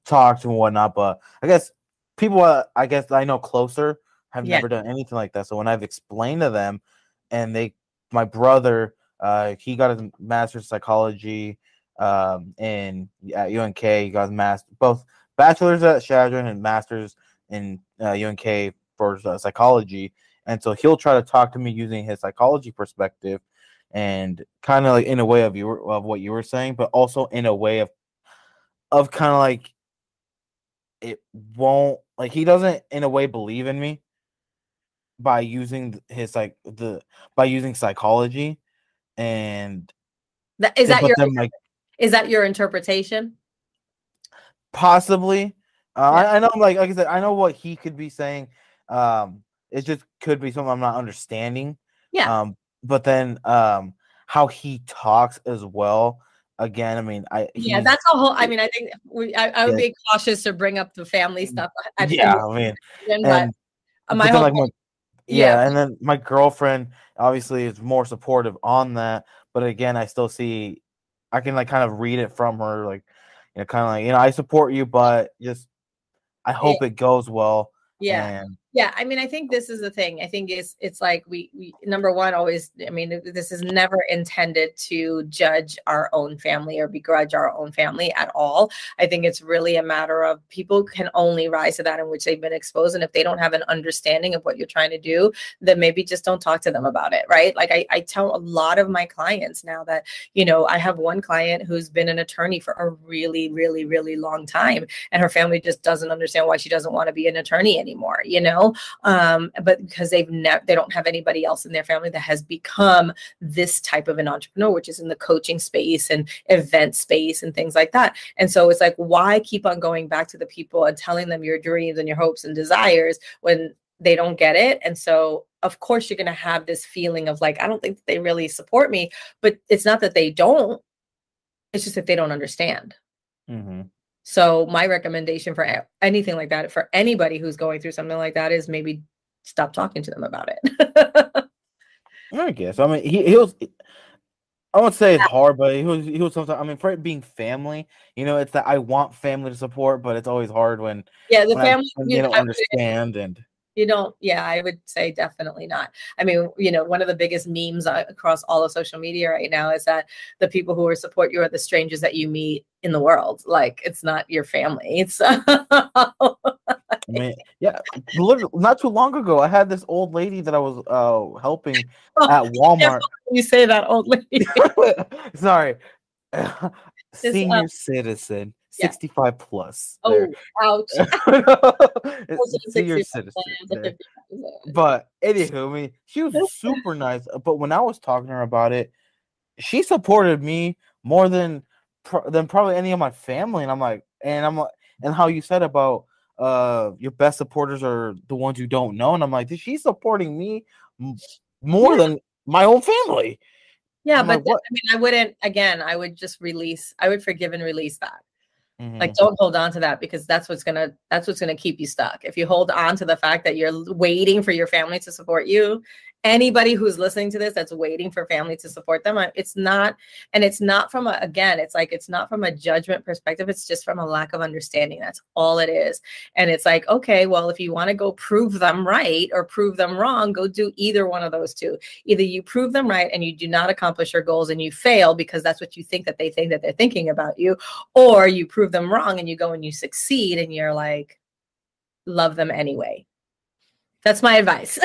talked and whatnot. But I guess people, I guess I know closer, have Yeah. never done anything like that. So when I've explained to them, and my brother, he got his master's in psychology in at UNK. You got both bachelor's at Shadron and masters in UNK for psychology. And so he'll try to talk to me using his psychology perspective, and kind of like in a way of what you were saying, but also in a way of kind of like, it won't, like, he doesn't in a way believe in me by using his by using psychology, and Is that but your then like is that your interpretation? possibly, Yeah. I know, like I said, I know what he could be saying. It just could be something I'm not understanding. Yeah. But then how he talks as well. Again, I mean, Yeah, that's a whole. I mean, I think I would yeah, be cautious to bring up the family stuff in yeah, this I mean, conversation, but and my but then whole like point, yeah, yeah, and then my girlfriend obviously is more supportive on that. But again, I still see, I can like kind of read it from her, like, kind of like, I support you, but just I yeah, hope it goes well. yeah. And Yeah, I mean, I think this is the thing. I think it's like we number one always. I mean, this is never intended to judge our own family or begrudge our own family at all. I think it's really a matter of people can only rise to that in which they've been exposed, and if they don't have an understanding of what you're trying to do, then maybe just don't talk to them about it, right? Like I tell a lot of my clients now that I have one client who's been an attorney for a really, really, really long time, and her family just doesn't understand why she doesn't want to be an attorney anymore. But because they don't have anybody else in their family that has become this type of an entrepreneur, which is in the coaching space and event space and things like that. And so it's like, why keep on going back to the people and telling them your dreams and your hopes and desires when they don't get it? And so of course you're going to have this feeling of like, I don't think they really support me, but it's not that they don't, it's just that they don't understand. mm-hmm. So my recommendation for anything like that, for anybody who's going through something like that, is maybe stop talking to them about it. I guess. I mean, he was. I won't say it's hard, but he was sometimes. I mean, for it being family, it's that I want family to support, but it's always hard when Yeah, the family, when they don't understand. And you don't, yeah, I would say definitely not. I mean, one of the biggest memes across all of social media right now is that the people who support you are the strangers that you meet in the world. Like, it's not your family. It's I mean, yeah, literally, not too long ago, I had this old lady that I was helping at Walmart. You say that, old lady. Sorry, Just, senior citizen, yeah. 65 plus. There. Oh, ouch. Senior citizen. There. But anywho, I mean, she was super nice. But when I was talking to her about it, she supported me more than probably any of my family. And I'm like, and how you said about your best supporters are the ones you don't know. And I'm like, she's supporting me more than my own family. Yeah, I'm but like, what? I mean, I wouldn't, again, I would just I would forgive and release that. Mm-hmm. Like, don't hold on to that, because that's what's gonna keep you stuck. If you hold on to the fact that you're waiting for your family to support you, anybody who's listening to this that's waiting for family to support them, it's not from it's not from a judgment perspective. It's just from a lack of understanding. That's all it is. And it's like, okay, well, if you want to go prove them right or prove them wrong, go do either one of those two. Either you prove them right and you do not accomplish your goals and you fail because that's what you think that they think that they're thinking about you, or you prove them wrong and you go and you succeed and you're like, love them anyway. That's my advice.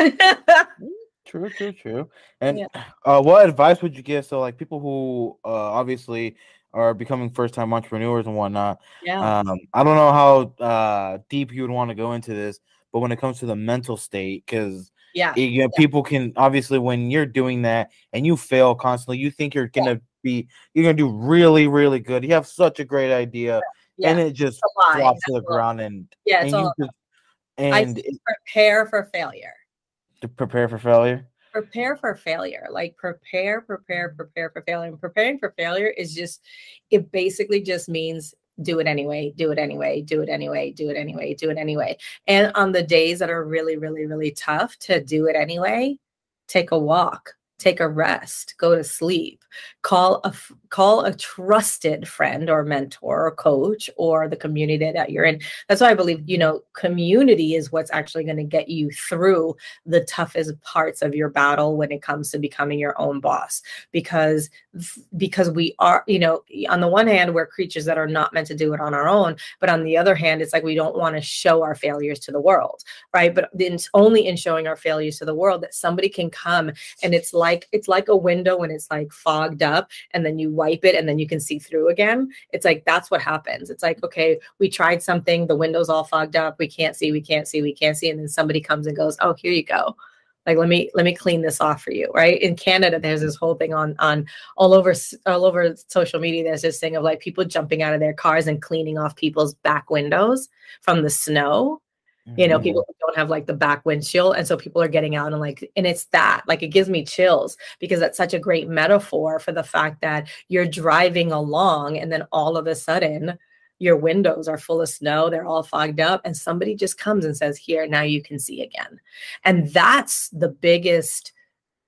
True. And what advice would you give? So, like, people who obviously are becoming first-time entrepreneurs and whatnot. Yeah. I don't know how deep you would want to go into this, but when it comes to the mental state, because people can obviously, when you're doing that and you fail constantly, you think you're gonna do really, really good. You have such a great idea, and it just drops to the ground, and I prepare for failure. To prepare for failure. Prepare for failure. Like, prepare for failure. And preparing for failure is just, it basically just means do it anyway, do it anyway, do it anyway, do it anyway, do it anyway. And on the days that are really, really, really tough to do it anyway, take a walk, take a rest, go to sleep, call a trusted friend or mentor or coach or the community that you're in. That's why I believe, community is what's actually going to get you through the toughest parts of your battle when it comes to becoming your own boss. Because we are, on the one hand, we're creatures that are not meant to do it on our own. But on the other hand, it's like we don't want to show our failures to the world, right? But it's only in showing our failures to the world that somebody can come, and it's like a window when it's like fogged up and then you wipe it and then you can see through again. It's like, that's what happens. It's like, okay, we tried something, the window's all fogged up, we can't see. And then somebody comes and goes, oh, here you go. Like, let me clean this off for you, right? In Canada, there's this whole thing on all over social media. There's this thing of like people jumping out of their cars and cleaning off people's back windows from the snow. People who don't have like the back windshield. And so people are getting out and it's that, like, it gives me chills because that's such a great metaphor for the fact that you're driving along and then all of a sudden your windows are full of snow. They're all fogged up and somebody just comes and says, here, now you can see again. And that's the biggest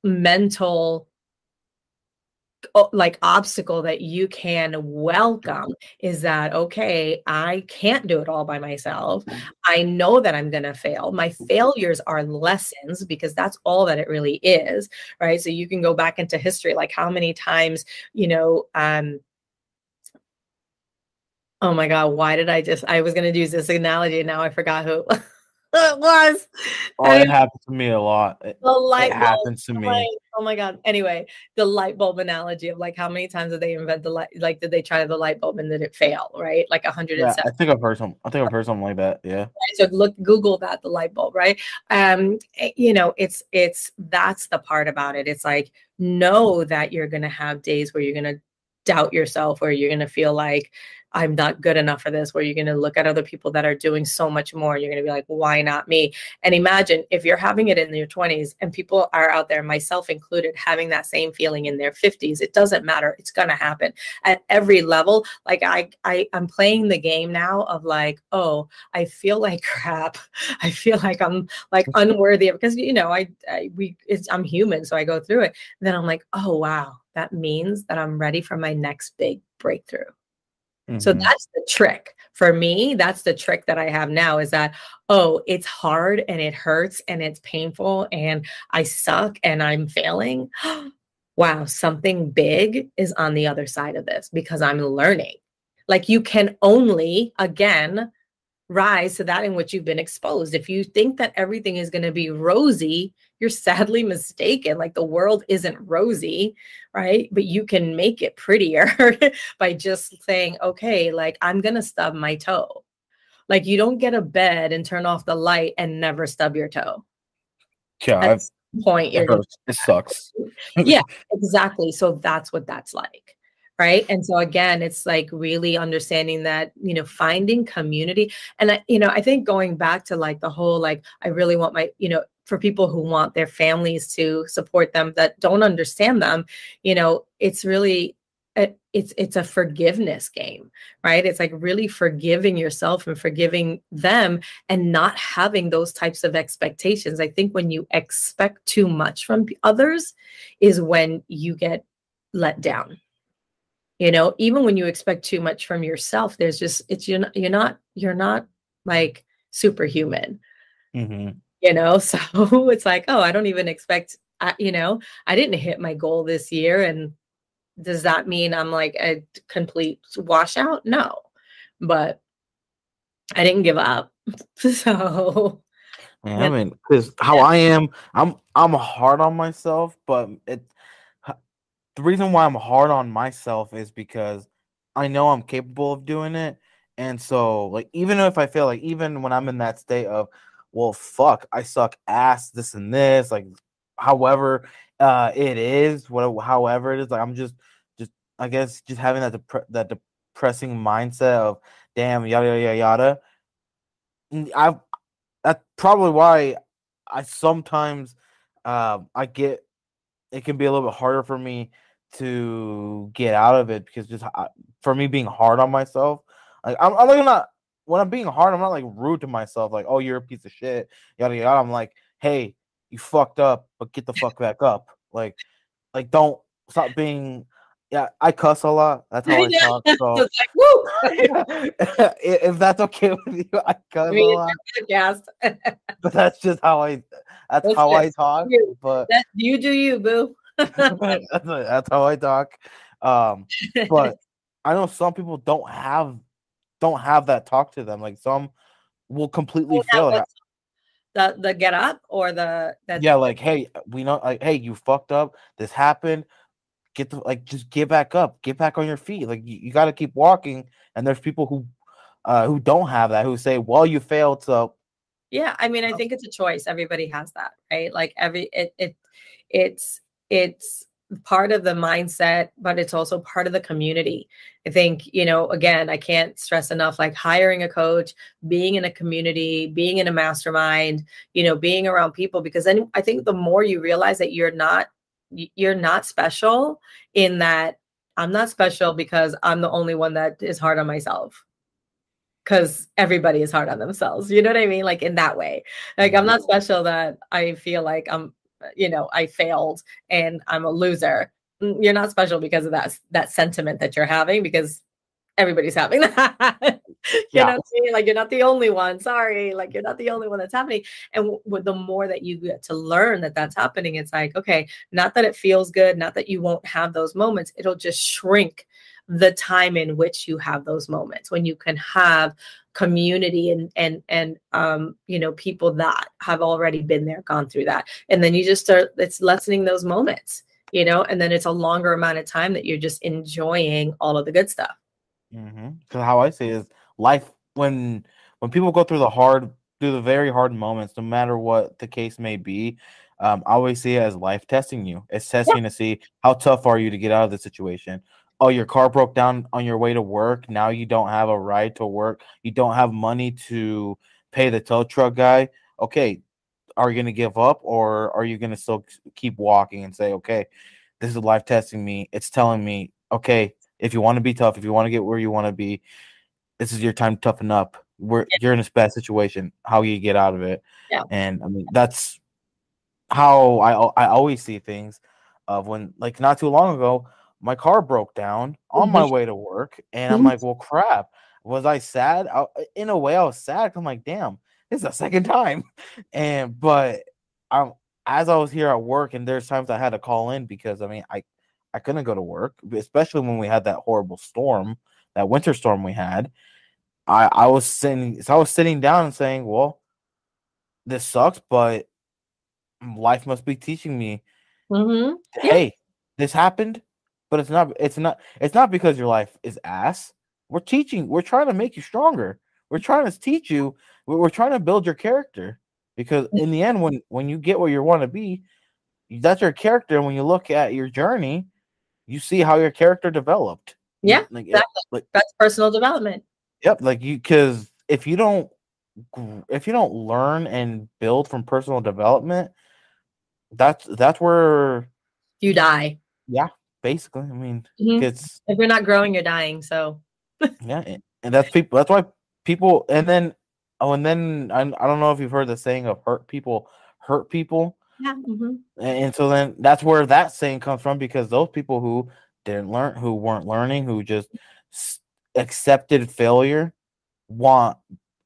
mental like obstacle that you can welcome, is that, okay, I can't do it all by myself. I know that I'm going to fail. My failures are lessons, because that's all that it really is, right? So you can go back into history, like how many times, oh my God, why did I was going to use this analogy and now I forgot who it was. It happens to me a lot. It happens to me. Oh my God. Anyway, the light bulb analogy of like how many times did they invent the light? Like, did they try the light bulb and did it fail? Right? Like 107. Yeah, I think I've heard something like that. Yeah. So Google that, the light bulb, right? It's that's the part about it. It's like, know that you're going to have days where you're going to doubt yourself, where you're going to feel like I'm not good enough for this, where you're going to look at other people that are doing so much more. You're going to be like, why not me? And imagine if you're having it in your 20s and people are out there, myself included, having that same feeling in their 50s. It doesn't matter. It's going to happen at every level. Like I'm playing the game now of like, oh, I feel like crap. I feel like I'm like unworthy of, because, I'm human. So I go through it. And then I'm like, oh, wow, that means that I'm ready for my next big breakthrough. So that's the trick for me. That's the trick that I have now, is that, oh, it's hard and it hurts and it's painful and I suck and I'm failing. Wow, something big is on the other side of this because I'm learning. Like, you can only, again, rise to that in which you've been exposed. If you think that everything is going to be rosy, you're sadly mistaken. Like, the world isn't rosy, right? But you can make it prettier by just saying, okay, like, I'm going to stub my toe. Like, you don't get a bed and turn off the light and never stub your toe. Yeah, at some point it sucks. Yeah, exactly. So that's what that's like. Right. And so again, it's like really understanding that, finding community. And I think going back to like the whole, like, I really want my, for people who want their families to support them that don't understand them, it's really, it's a forgiveness game, right? It's like really forgiving yourself and forgiving them and not having those types of expectations. I think when you expect too much from others is when you get let down. Even when you expect too much from yourself, there's just, you're not like superhuman, so it's like, oh, I don't even expect, I didn't hit my goal this year. And does that mean I'm like a complete washout? No, but I didn't give up. So I mean, because how I am, I'm hard on myself, but the reason why I'm hard on myself is because I know I'm capable of doing it. And so, like, even if I feel like, even when I'm in that state of, well, fuck, I suck ass, this and this, like, however it is, however it is, like, I'm just, I guess, just having that depressing mindset of, damn, yada, yada, yada. That's probably why I sometimes, it can be a little bit harder for me to get out of it, because just for me being hard on myself, like I'm like, not, when I'm being hard, I'm not like rude to myself, like, oh, you're a piece of shit, yada yada. I'm like, hey, you fucked up, but get the fuck back up. Like don't stop being. Yeah, I cuss a lot. That's how I talk. So like, woo! If that's okay with you, I cuss a lot. But that's just how I. That's how I talk. But you do you, boo. That's how I talk. But I know some people don't have that talk to them. Like, some will completely fail. The get up or like, hey, we know, like, hey, you fucked up. This happened. Just get back up. Get back on your feet. Like, you got to keep walking. And there's people who don't have that, who say, well, you failed, so Yeah, I mean, I think it's a choice. Everybody has that, right? Like it's part of the mindset, but it's also part of the community. I think, again, I can't stress enough, like hiring a coach, being in a community, being in a mastermind, being around people, because then I think the more you realize that you're not special, in that I'm not special because I'm the only one that is hard on myself, because everybody is hard on themselves. You know what I mean? Like in that way, like I'm not special that I feel like I failed and I'm a loser. You're not special because of that sentiment that you're having, because everybody's having that. You know what I mean? Like you're not the only one. Sorry. Like you're not the only one that's happening. And the more that you get to learn that that's happening, it's like, okay, not that it feels good, not that you won't have those moments. It'll just shrink the time in which you have those moments, when you can have community and people that have already been there, gone through that. And then you just start, it's lessening those moments, and then it's a longer amount of time that you're just enjoying all of the good stuff. Because how I say is life, when people go through the very hard moments, no matter what the case may be, I always see it as life testing you. It's testing to see how tough are you to get out of the situation. Oh, your car broke down on your way to work. Now you don't have a ride to work. You don't have money to pay the tow truck guy. Okay, are you going to give up, or are you going to still keep walking and say, okay, this is life testing me. It's telling me, okay, if you want to be tough, if you want to get where you want to be, this is your time to toughen up. You're in a bad situation. How you get out of it? Yeah. And I mean, that's how I always see things. Of when, like, not too long ago, my car broke down on my way to work, and I'm like, well, crap. Was I sad? In a way, I was sad. I'm like, damn, this is the second time. But as I was here at work, and there's times I had to call in because I couldn't go to work, especially when we had that horrible storm, that winter storm we had. I was sitting down and saying, well, this sucks, but life must be teaching me, hey, this happened, but it's not because your life is ass. We're trying to make you stronger. We're trying to teach you. We're trying to build your character, because in the end, when you get where you want to be, that's your character. And when you look at your journey, you see how your character developed. Yeah, exactly. That's personal development. Yep, because if you don't learn and build from personal development, that's where you die. Yeah, basically. I mean, if you're not growing, you're dying. So yeah, and that's why people. And then I don't know if you've heard the saying of hurt people hurt people. Yeah. And so then that's where that saying comes from, because those people who didn't learn, who weren't learning, who just accepted failure, want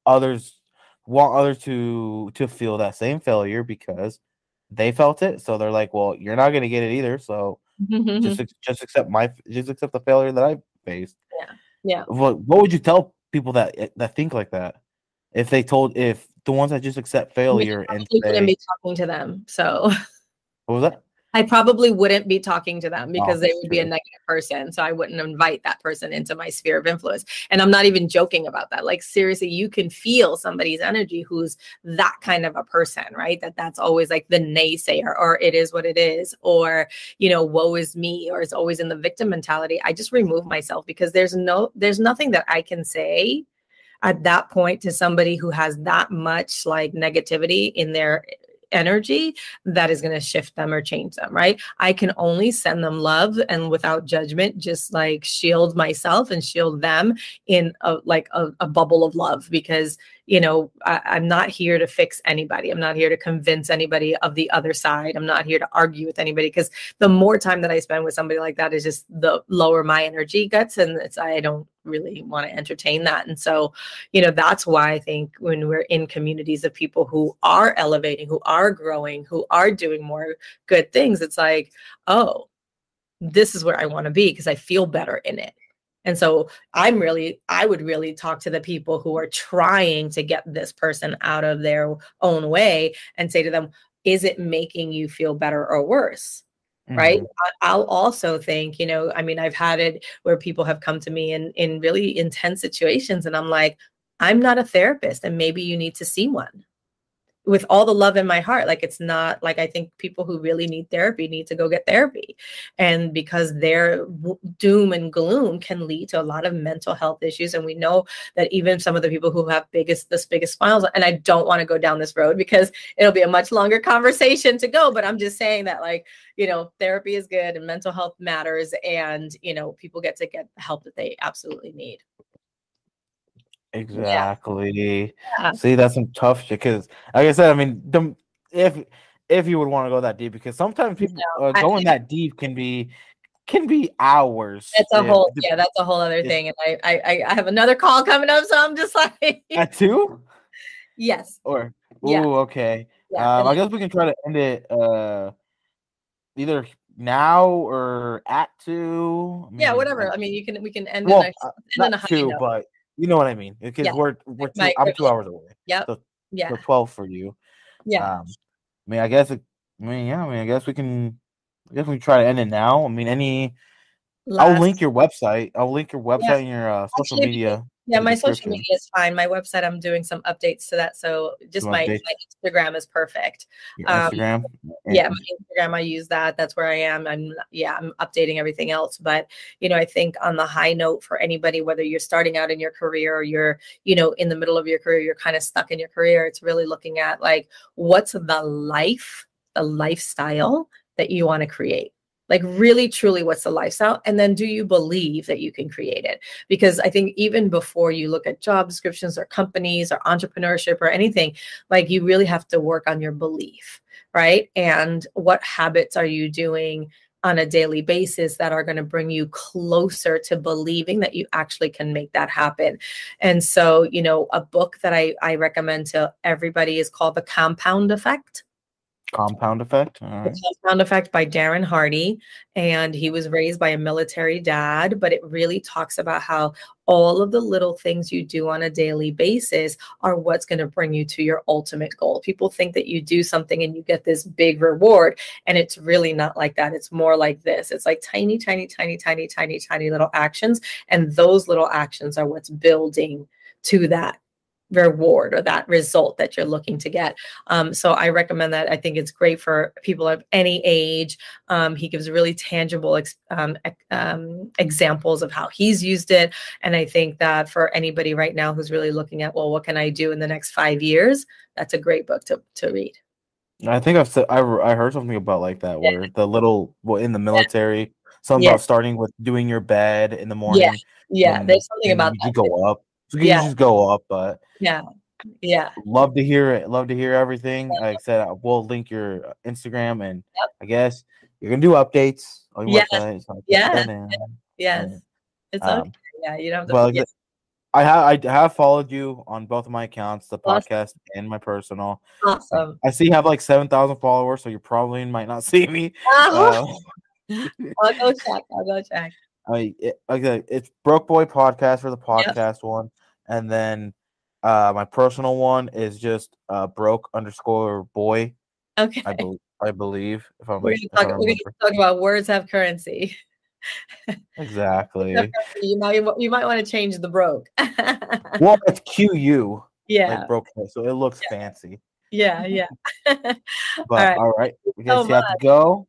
others to feel that same failure because they felt it. So they're like, well, you're not going to get it either. So just accept the failure that I faced. Yeah. What would you tell people that think like that? If the ones that just accept failure and say, wouldn't be talking to them. So what was that? I probably wouldn't be talking to them, because they would be a negative person. So I wouldn't invite that person into my sphere of influence. And I'm not even joking about that. Like, seriously, you can feel somebody's energy who's that kind of a person, right? That's always like the naysayer, or it is what it is, or, woe is me, or it's always in the victim mentality. I just remove myself, because there's nothing that I can say at that point to somebody who has that much like negativity in their energy that is going to shift them or change them, right? I can only send them love, and without judgment, just like shield myself and shield them in a bubble of love, because I'm not here to fix anybody. I'm not here to convince anybody of the other side. I'm not here to argue with anybody, because the more time that I spend with somebody like that is just the lower my energy gets, and I don't really want to entertain that. And so, that's why I think when we're in communities of people who are elevating, who are growing, who are doing more good things, it's like, oh, this is where I want to be, because I feel better in it. And so I would really talk to the people who are trying to get this person out of their own way and say to them, is it making you feel better or worse? Right. I'll also think, I've had it where people have come to me in really intense situations, and I'm like, I'm not a therapist, and maybe you need to see one. with all the love in my heart. Like, it's not like, I think people who really need therapy need to go get therapy. And because their doom and gloom can lead to a lot of mental health issues. And we know that even some of the people who have biggest smiles, and I don't want to go down this road because it'll be a much longer conversation to go, but I'm just saying that, like, you know, therapy is good and mental health matters, and, you know, people get to get the help that they absolutely need. Exactly. Yeah. See, that's some tough shit. Because, like I said, I mean, if you would want to go that deep, because sometimes people going that deep can be hours. That's a whole that's a whole other thing. And I have another call coming up, so I'm just like at 2? Yes. Or yeah. Okay. Yeah. I guess we can try to end it either now or at 2. I mean, whatever. I mean, we can end well, in not 2, but you know what I mean, because I'm 2 hours away. Yep. So 12 for you. Yeah. I mean, I guess I guess we can try to end it now. I mean, I'll link your website. And your social media. Yeah, my social media is fine. My website, I'm doing some updates to that. So just my Instagram is perfect. Your Instagram? Yeah, my Instagram, I use that. That's where I am. I'm updating everything else. But, you know, I think on the high note for anybody, whether you're starting out in your career or you're, you know, in the middle of your career, you're kind of stuck in your career, it's really looking at, like, what's the lifestyle that you want to create. Like, really, truly, what's the lifestyle? And then do you believe that you can create it? Because I think even before you look at job descriptions or companies or entrepreneurship or anything, like, you really have to work on your belief, right? And what habits are you doing on a daily basis that are going to bring you closer to believing that you actually can make that happen? And so, you know, a book that I recommend to everybody is called The Compound Effect. Compound Effect. All right. The Compound Effect by Darren Hardy. And he was raised by a military dad, but it really talks about how all of the little things you do on a daily basis are what's going to bring you to your ultimate goal. People think that you do something and you get this big reward, and it's really not like that. It's more like this. It's like tiny, tiny, tiny, tiny, tiny, tiny little actions. And those little actions are what's building to that reward or that result that you're looking to get. So I recommend that. I think it's great for people of any age. He gives really tangible examples of how he's used it. And I think that for anybody right now who's really looking at, well, what can I do in the next 5 years? That's a great book to read. I think I heard something about like that, where the little, in the military, something about starting with doing your bed in the morning. Yeah. There's something about that. You go up. So you just go up, but yeah. Love to hear it. Love to hear everything. Like I said, we'll link your Instagram, and I guess you're gonna do updates on your website. So Yes. It's okay. Yeah, you don't have to. Well, I have followed you on both of my accounts, the podcast and my personal. Awesome. I see you have like 7,000 followers, so you probably might not see me. I'll go check. It's Broke Boy Podcast for the podcast one, and then my personal one is just broke_boy. Okay. I believe. If I'm we're gonna talk about words have currency. Exactly. You might want to change the broke. Well, it's QU. Yeah. Like broke, so it looks fancy. Yeah. But all right. I guess you have to go.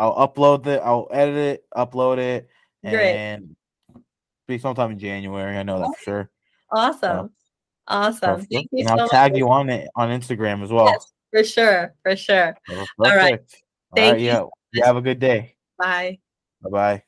I'll upload I'll edit it, upload it, and be sometime in January. I know that for sure. Awesome. Awesome. Thank you and I'll tag you on Instagram as well. Yes, for sure. Perfect. All right. Thank you. You have a good day. Bye. Bye-bye.